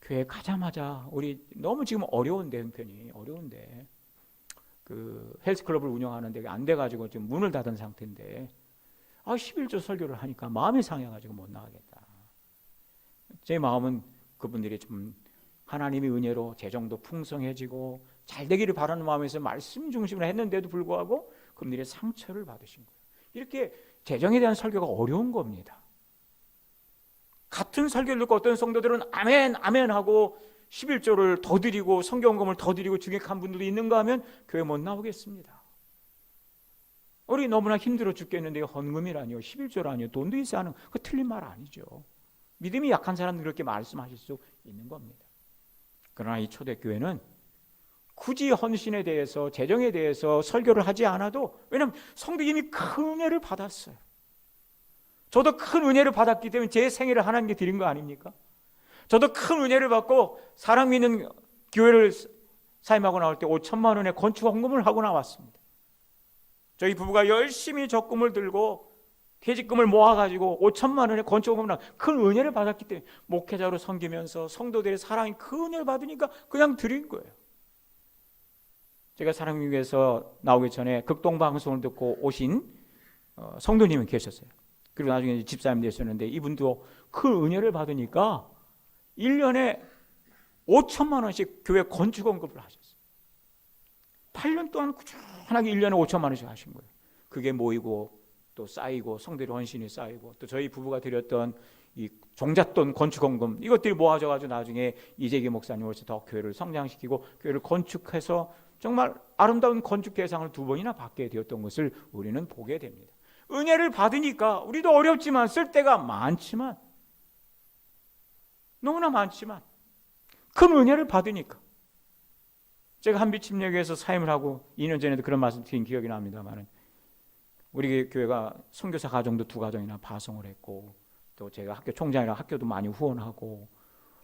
교회 가자마자 우리 너무 지금 어려운데, 형편이 어려운데 그 헬스클럽을 운영하는데 안 돼가지고 지금 문을 닫은 상태인데 11조 설교를 하니까 마음이 상해가지고 못 나가겠다. 제 마음은 그분들이 좀 하나님의 은혜로 재정도 풍성해지고 잘 되기를 바라는 마음에서 말씀 중심으로 했는데도 불구하고 그분들이 상처를 받으신 거예요. 이렇게 재정에 대한 설교가 어려운 겁니다. 같은 설교를 듣고 어떤 성도들은 아멘 아멘 하고 11조를 더 드리고 성경금을 더 드리고 증액한 분들도 있는가 하면 교회 못 나오겠습니다. 우리 너무나 힘들어 죽겠는데 헌금이라니요, 11조라니요, 돈도 있어야 하는, 그거 틀린 말 아니죠. 믿음이 약한 사람들 그렇게 말씀하실 수 있는 겁니다. 그러나 이 초대교회는 굳이 헌신에 대해서, 재정에 대해서 설교를 하지 않아도, 왜냐하면 성도 이미 큰 은혜를 받았어요. 저도 큰 은혜를 받았기 때문에 제 생애를 하나님께 드린 거 아닙니까? 저도 큰 은혜를 받고 사랑 믿는 교회를 사임하고 나올 때 5천만 원의 건축 헌금을 하고 나왔습니다. 저희 부부가 열심히 적금을 들고 퇴직금을 모아가지고 5천만 원의 건축 헌금을 하고 큰 은혜를 받았기 때문에 목회자로 섬기면서 성도들의 사랑이 큰 은혜를 받으니까 그냥 드린 거예요. 제가 사랑교회에서 나오기 전에 극동방송을 듣고 오신 성도님이 계셨어요. 그리고 나중에 집사님 되셨는데 이분도 큰 은혜를 받으니까 1년에 5천만 원씩 교회 건축원금을 하셨어요. 8년 동안 꾸준하게 1년에 5천만 원씩 하신 거예요. 그게 모이고 또 쌓이고 성도의 헌신이 쌓이고 또 저희 부부가 드렸던 이 종잣돈 건축원금 이것들이 모아져가지고 나중에 이재기 목사님 오셔서 더 교회를 성장시키고 교회를 건축해서 정말 아름다운 건축 대상을 2번이나 받게 되었던 것을 우리는 보게 됩니다. 은혜를 받으니까 우리도 어렵지만 쓸 때가 많지만 너무나 많지만 큰 은혜를 받으니까 제가 한빛침례교회에서 사임을 하고 2년 전에도 그런 말씀 드린 기억이 납니다만 우리 교회가 선교사 가정도 2가정이나 파송을 했고 또 제가 학교 총장이라 학교도 많이 후원하고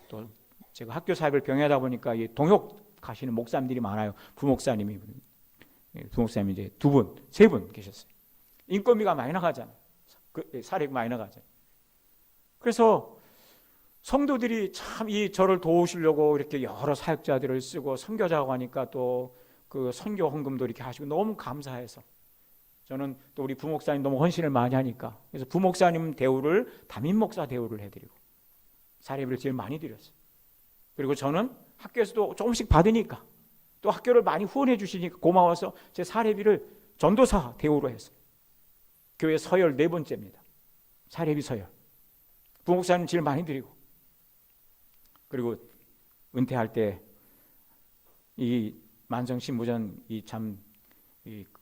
또 제가 학교 사역을 병행하다 보니까 이 동역 가시는 목사님들이 많아요. 부목사님이 이제 2분, 3분 계셨어요. 인건비가 많이 나가잖아요. 사례가 많이 나가잖아요. 그래서 성도들이 참 이 저를 도우시려고 이렇게 여러 사역자들을 쓰고 선교자고 하니까 또 그 선교 헌금도 이렇게 하시고 너무 감사해서 저는 또 우리 부목사님 너무 헌신을 많이 하니까 그래서 부목사님 대우를 담임 목사 대우를 해드리고 사례비를 제일 많이 드렸어요. 그리고 저는 학교에서도 조금씩 받으니까 또 학교를 많이 후원해 주시니까 고마워서 제 사례비를 전도사 대우로 했어요. 교회 서열 4번째입니다. 사례비 서열. 부목사님 제일 많이 드리고 그리고 은퇴할 때 이 만성신부전 이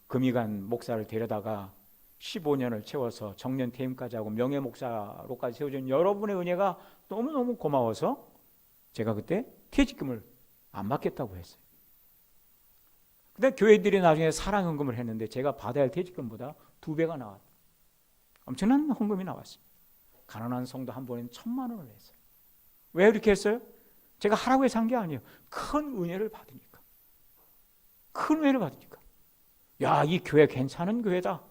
금이간 목사를 데려다가 15년을 채워서 정년 퇴임까지 하고 명예 목사로까지 세워준 여러분의 은혜가 너무너무 고마워서 제가 그때 퇴직금을 안 받겠다고 했어요. 근데 교회들이 나중에 사랑헌금을 했는데 제가 받아야 할 퇴직금보다 2배가 나왔어요. 엄청난 헌금이 나왔어요. 가난한 성도 한 번엔 1,000만 원을 했어요. 왜 이렇게 했어요? 제가 하라고 해서 한 게 아니에요. 큰 은혜를 받으니까. 큰 은혜를 받으니까. 야, 이 교회 괜찮은 교회다.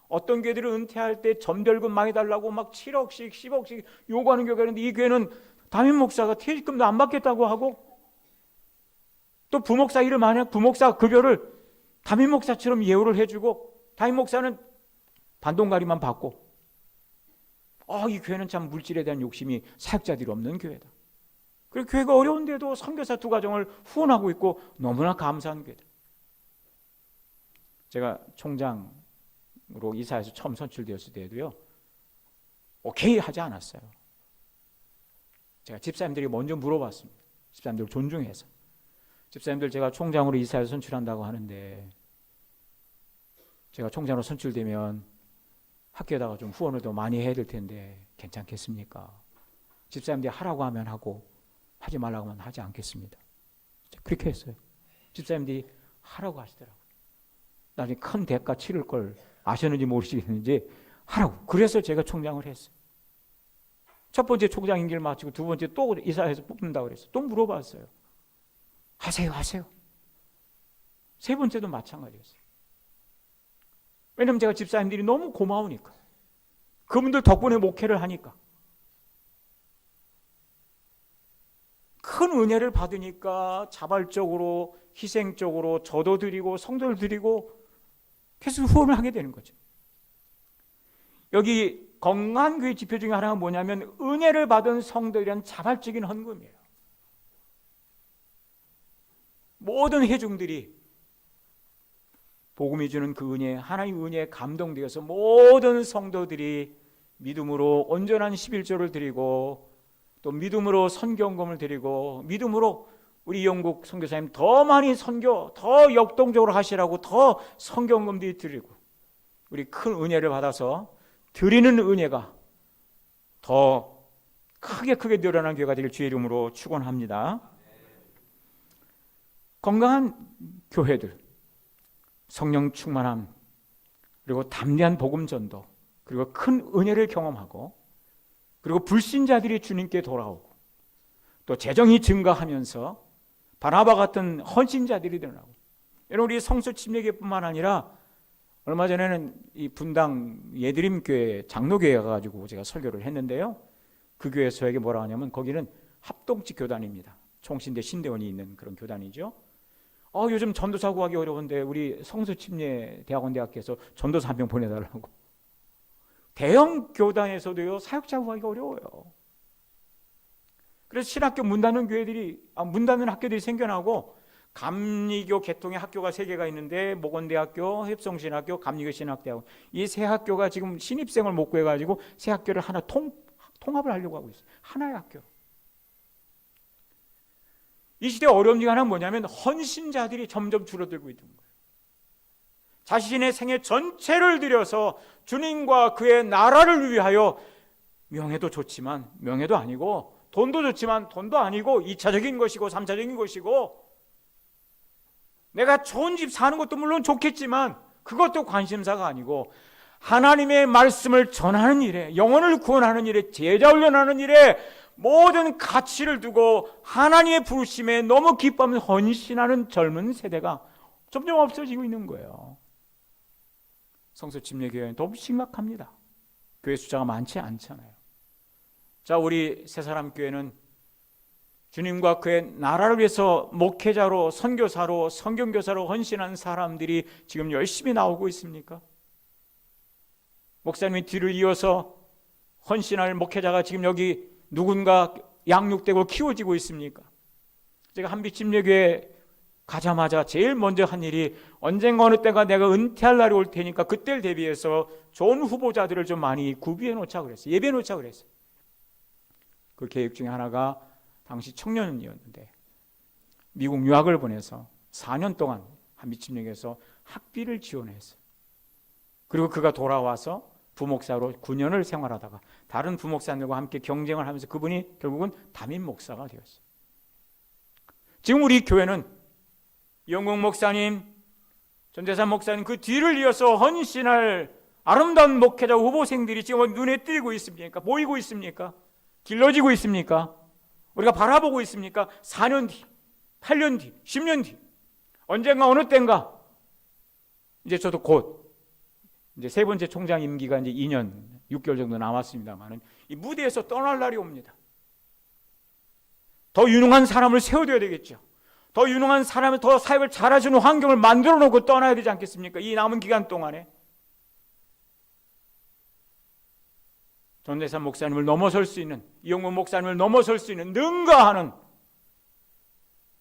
어떤 교회들은 은퇴할 때 전별금 많이 달라고 막 7억씩 10억씩 요구하는 교회가 있는데 이 교회는 담임 목사가 퇴직금도 안 받겠다고 하고 또 부목사 일을 많이 하고 부목사 급여를 담임 목사처럼 예우를 해주고 담임 목사는 반동가리만 받고 이 교회는 참 물질에 대한 욕심이 사역자들이 없는 교회다. 그리고 교회가 어려운데도 선교사 2가정을 후원하고 있고 너무나 감사한 교회다. 제가 총장으로 이사해서 처음 선출되었을 때도요 오케이 하지 않았어요. 제가 집사님들이 먼저 물어봤습니다. 집사님들을 존중해서 집사님들 제가 총장으로 이사해서 선출한다고 하는데 제가 총장으로 선출되면 학교에다가 좀 후원을 더 많이 해야 될 텐데 괜찮겠습니까? 집사님들이 하라고 하면 하고 하지 말라고 하면 하지 않겠습니다. 그렇게 했어요. 집사님들이 하라고 하시더라고요. 나중에 큰 대가 치를 걸 아셨는지 모르시겠는지 하라고. 그래서 제가 총장을 했어요. 첫 번째 총장 임기를 마치고 두 번째 또 이사해서 뽑는다고 그랬어요. 또 물어봤어요. 하세요. 세 번째도 마찬가지였어요. 왜냐면 제가 집사님들이 너무 고마우니까. 그분들 덕분에 목회를 하니까. 큰 은혜를 받으니까 자발적으로, 희생적으로 저도 드리고 성도를 드리고 계속 후원을 하게 되는 거죠. 여기 건강한 교회 지표 중에 하나가 뭐냐면 은혜를 받은 성도들이란 자발적인 헌금이에요. 모든 회중들이 복음이 주는 그 은혜, 하나님 은혜에 감동되어서 모든 성도들이 믿음으로 온전한 11조를 드리고 또 믿음으로 선교헌금을 드리고 믿음으로 우리 영국 선교사님 더 많이 선교, 더 역동적으로 하시라고 더 선교헌금도 드리고 우리 큰 은혜를 받아서 드리는 은혜가 더 크게 늘어나는 교회가 되길 주의 이름으로 축원합니다. 건강한 교회들, 성령 충만함, 그리고 담대한 복음 전도, 그리고 큰 은혜를 경험하고 그리고 불신자들이 주님께 돌아오고 또 재정이 증가하면서 바나바 같은 헌신자들이 늘어나고 여러분 우리 성수 침례교회뿐만 아니라 얼마 전에는 이 분당 예드림교회 장로교회에 가가지고 제가 설교를 했는데요. 그 교회에서 저에게 뭐라 하냐면 거기는 합동직 교단입니다. 총신대 신대원이 있는 그런 교단이죠. 요즘 전도사 구하기 어려운데 우리 성수침례대학원 대학교에서 전도사 한 명 보내달라고. 대형 교단에서도요 사역자 구하기가 어려워요. 그래서 신학교 문 닫는 학교들이 생겨나고 감리교 계통의 학교가 3개가 있는데 목원대학교, heb성신학교, 감리교 신학대학원 이 세 학교가 지금 신입생을 못 구해가지고 세 학교를 하나 통합을 하려고 하고 있어요. 하나의 학교. 이 시대 어려움 중에 하나는 뭐냐면 헌신자들이 점점 줄어들고 있는 거예요. 자신의 생애 전체를 들여서 주님과 그의 나라를 위하여 명예도 좋지만 명예도 아니고 돈도 좋지만 돈도 아니고 2차적인 것이고 3차적인 것이고 내가 좋은 집 사는 것도 물론 좋겠지만 그것도 관심사가 아니고 하나님의 말씀을 전하는 일에 영혼을 구원하는 일에 제자 훈련하는 일에 모든 가치를 두고 하나님의 부르심에 너무 기뻐하면서 헌신하는 젊은 세대가 점점 없어지고 있는 거예요. 성수침례교회는 너무 심각합니다. 교회 숫자가 많지 않잖아요. 자, 우리 새사람교회는 주님과 그의 나라를 위해서 목회자로 선교사로 성경교사로 헌신한 사람들이 지금 열심히 나오고 있습니까? 목사님이 뒤를 이어서 헌신할 목회자가 지금 여기 누군가 양육되고 키워지고 있습니까? 제가 한빛침례교회 가자마자 제일 먼저 한 일이 언젠가 어느 때가 내가 은퇴할 날이 올 테니까 그때를 대비해서 좋은 후보자들을 좀 많이 구비해 놓자 그랬어요. 예비해 놓자 그랬어요. 그 계획 중에 하나가 당시 청년이었는데 미국 유학을 보내서 4년 동안 한빛침례교회에서 학비를 지원했어요. 그리고 그가 돌아와서 부목사로 9년을 생활하다가 다른 부목사님들과 함께 경쟁을 하면서 그분이 결국은 담임 목사가 되었어요. 지금 우리 교회는 영국 목사님, 전재산 목사님 그 뒤를 이어서 헌신할 아름다운 목회자 후보생들이 지금 눈에 띄고 있습니까? 보이고 있습니까? 길러지고 있습니까? 우리가 바라보고 있습니까? 4년 뒤, 8년 뒤, 10년 뒤 언젠가 어느 때인가 이제 저도 곧 이제 세 번째 총장 임기가 이제 2년 6개월 정도 남았습니다만은 이 무대에서 떠날 날이 옵니다. 더 유능한 사람을 세워둬야 되겠죠. 더 유능한 사람을 더 사역을 잘해주는 환경을 만들어 놓고 떠나야 되지 않겠습니까? 이 남은 기간 동안에 전대산 목사님을 넘어설 수 있는 이용문 목사님을 넘어설 수 있는 능가하는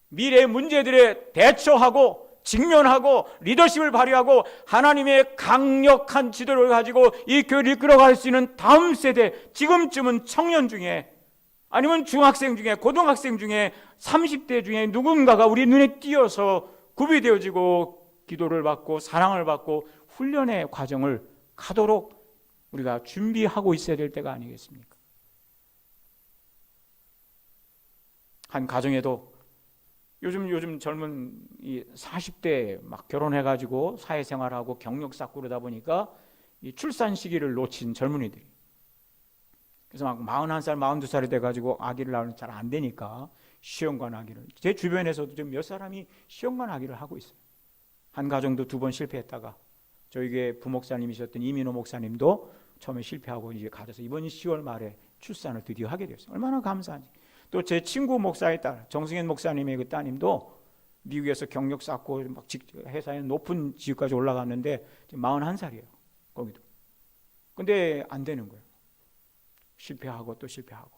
미래의 문제들에 대처하고 직면하고 리더십을 발휘하고 하나님의 강력한 지도를 가지고 이 교회를 이끌어갈 수 있는 다음 세대 지금쯤은 청년 중에 아니면 중학생 중에 고등학생 중에 30대 중에 누군가가 우리 눈에 띄어서 구비되어지고 기도를 받고 사랑을 받고 훈련의 과정을 가도록 우리가 준비하고 있어야 될 때가 아니겠습니까? 한 가정에도 요즘 젊은 이 40대 막 결혼해가지고 사회생활하고 경력 쌓고 그러다 보니까 이 출산 시기를 놓친 젊은이들이, 그래서 막 41살, 42살이 돼가지고 아기를 낳으면 잘 안 되니까 시험관 아기를, 제 주변에서도 좀 몇 사람이 시험관 아기를 하고 있어요. 한 가정도 2번 실패했다가 저희 교회 부목사님이셨던 이민호 목사님도 처음에 실패하고 이제 가져서 이번 10월 말에 출산을 드디어 하게 되었어요. 얼마나 감사한지. 또 제 친구 목사의 딸 정승현 목사님의 그 따님도 미국에서 경력 쌓고 막 회사에 높은 지위까지 올라갔는데 지금 41살이에요. 거기도. 근데 안 되는 거예요. 실패하고 또 실패하고.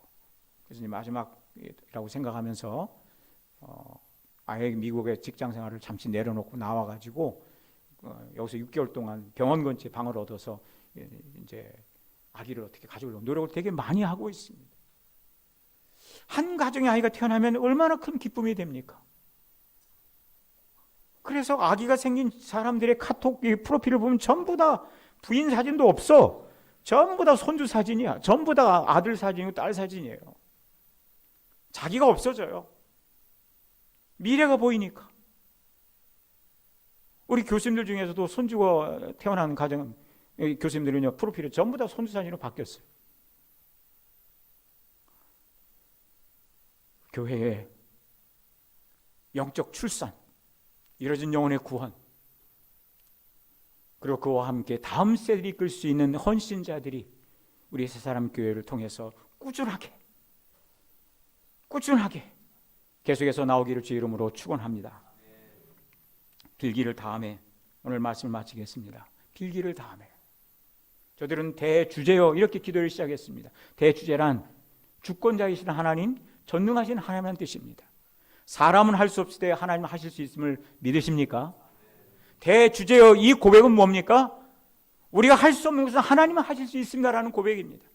그래서 이제 마지막이라고 생각하면서 아예 미국의 직장 생활을 잠시 내려놓고 나와가지고 여기서 6개월 동안 병원 근처에 방을 얻어서 이제 아기를 어떻게 가져오려고 노력을 되게 많이 하고 있습니다. 한 가정의 아이가 태어나면 얼마나 큰 기쁨이 됩니까? 그래서 아기가 생긴 사람들의 카톡 프로필을 보면 전부 다 부인 사진도 없어. 전부 다 손주 사진이야. 전부 다 아들 사진이고 딸 사진이에요. 자기가 없어져요. 미래가 보이니까. 우리 교수님들 중에서도 손주가 태어난 가정 교수님들은요, 프로필이 전부 다 손주 사진으로 바뀌었어요. 교회의 영적 출산, 이뤄진 영혼의 구원, 그리고 그와 함께 다음 세대를 이끌 수 있는 헌신자들이 우리 새사람 교회를 통해서 꾸준하게 계속해서 나오기를 주의 이름으로 축원합니다. 빌기를 다음에 오늘 말씀을 마치겠습니다. 빌기를 다음에 저들은 대주제여 이렇게 기도를 시작했습니다. 대주제란 주권자이신 하나님, 전능하신 하나님이라는 뜻입니다. 사람은 할 수 없을 때 하나님은 하실 수 있음을 믿으십니까? 대주제여, 이 고백은 뭡니까? 우리가 할 수 없는 것은 하나님은 하실 수 있습니다라는 고백입니다.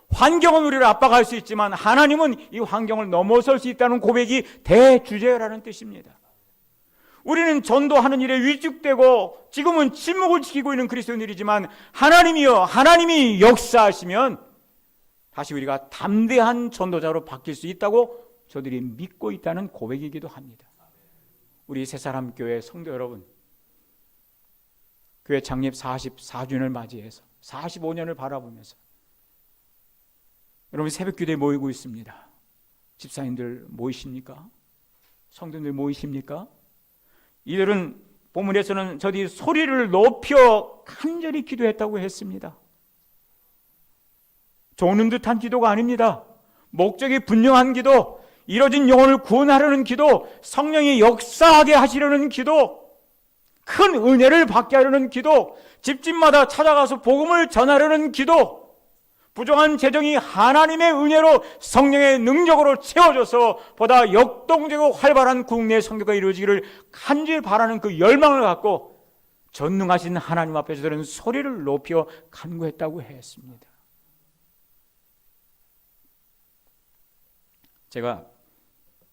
환경은 우리를 압박할 수 있지만 하나님은 이 환경을 넘어설 수 있다는 고백이 대주제여라는 뜻입니다. 우리는 전도하는 일에 위축되고 지금은 침묵을 지키고 있는 그리스도인들이지만 하나님이 역사하시면 다시 우리가 담대한 전도자로 바뀔 수 있다고 저들이 믿고 있다는 고백이기도 합니다. 우리 새사람 교회 성도 여러분, 교회 창립 44주년을 맞이해서 45년을 바라보면서 여러분 새벽 기도에 모이고 있습니다. 집사님들 모이십니까? 성도들 모이십니까? 이들은 본문에서는 저들이 소리를 높여 간절히 기도했다고 했습니다. 조는 듯한 기도가 아닙니다. 목적이 분명한 기도, 이뤄진 영혼을 구원하려는 기도, 성령이 역사하게 하시려는 기도, 큰 은혜를 받게 하려는 기도, 집집마다 찾아가서 복음을 전하려는 기도, 부족한 재정이 하나님의 은혜로 성령의 능력으로 채워져서 보다 역동적이고 활발한 국내 선교가 이루어지기를 간절히 바라는 그 열망을 갖고 전능하신 하나님 앞에 저들은 소리를 높여 간구했다고 했습니다. 제가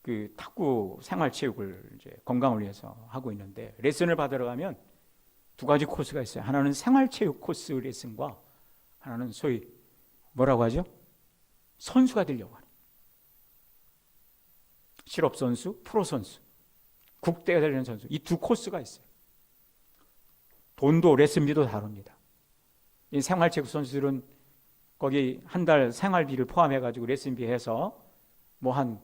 그 탁구 생활체육을 이제 건강을 위해서 하고 있는데 레슨을 받으러 가면 2가지 코스가 있어요. 하나는 생활체육 코스 레슨과 하나는 소위 뭐라고 하죠? 선수가 되려고 하는 실업선수, 프로선수, 국대가 되려는 선수, 이 2 코스가 있어요. 돈도 레슨비도 다릅니다. 이 생활체육 선수들은 거기 한 달 생활비를 포함해가지고 레슨비 해서 뭐 한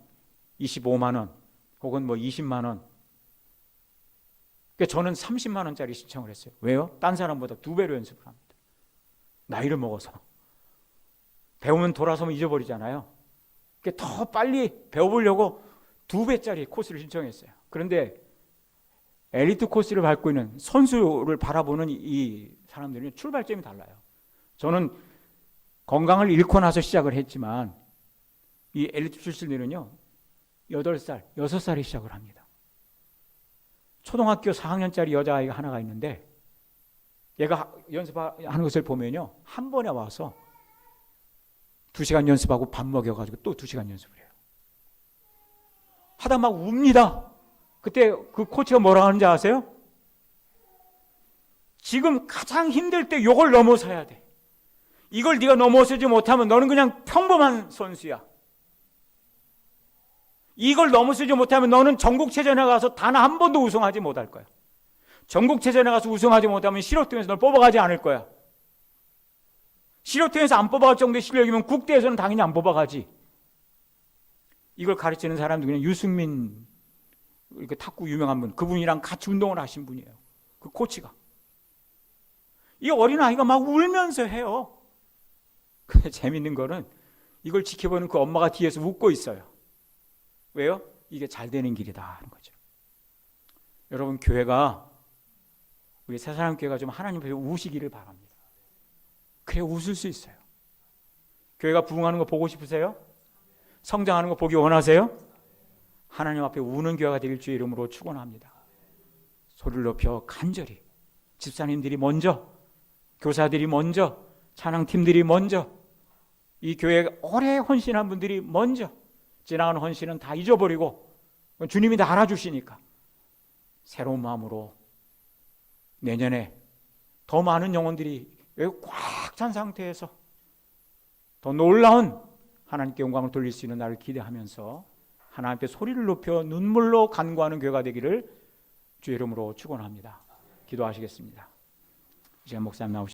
25만 원 혹은 뭐 20만 원. 그러니까 저는 30만 원짜리 신청을 했어요. 왜요? 딴 사람보다 2배로 연습을 합니다. 나이를 먹어서. 배우면 돌아서면 잊어버리잖아요. 그러니까 더 빨리 배워보려고 2배짜리 코스를 신청했어요. 그런데 엘리트 코스를 밟고 있는 선수를 바라보는 이 사람들은 출발점이 달라요. 저는 건강을 잃고 나서 시작을 했지만 이 엘리트 출신들은요 8살, 6살에 시작을 합니다. 초등학교 4학년짜리 여자아이가 하나가 있는데 얘가 연습하는 것을 보면요 한 번에 와서 2시간 연습하고 밥 먹여가지고 또 2시간 연습을 해요. 하다 막 웁니다. 그때 그 코치가 뭐라 하는지 아세요? 지금 가장 힘들 때 이걸 넘어서야 돼. 이걸 네가 넘어서지 못하면 너는 그냥 평범한 선수야. 이걸 넘어서지 못하면 너는 전국체전에 가서 단 한 번도 우승하지 못할 거야. 전국체전에 가서 우승하지 못하면 실업팀에서 널 뽑아가지 않을 거야. 실업팀에서 안 뽑아갈 정도의 실력이면 국대에서는 당연히 안 뽑아가지. 이걸 가르치는 사람도 그냥 유승민, 이렇게 탁구 유명한 분, 그분이랑 같이 운동을 하신 분이에요. 그 코치가. 이 어린아이가 막 울면서 해요. 근데 재밌는 거는 이걸 지켜보는 그 엄마가 뒤에서 웃고 있어요. 왜요? 이게 잘 되는 길이다 하는 거죠. 여러분, 교회가, 우리 새사랑교회가 좀 하나님 앞에 우시기를 바랍니다. 그래 웃을 수 있어요. 교회가 부흥하는 거 보고 싶으세요? 성장하는 거 보기 원하세요? 하나님 앞에 우는 교회가 되길 주의 이름으로 축원합니다. 소리를 높여 간절히, 집사님들이 먼저, 교사들이 먼저, 찬양팀들이 먼저, 이 교회에 오래 헌신한 분들이 먼저, 지나간 헌신은 다 잊어버리고 주님이 다 알아주시니까 새로운 마음으로 내년에 더 많은 영혼들이 여기 꽉 찬 상태에서 더 놀라운 하나님께 영광을 돌릴 수 있는 날을 기대하면서 하나님께 소리를 높여 눈물로 간구하는 교회가 되기를 주의 이름으로 축원합니다. 기도하시겠습니다. 이제 목사님 나오시죠.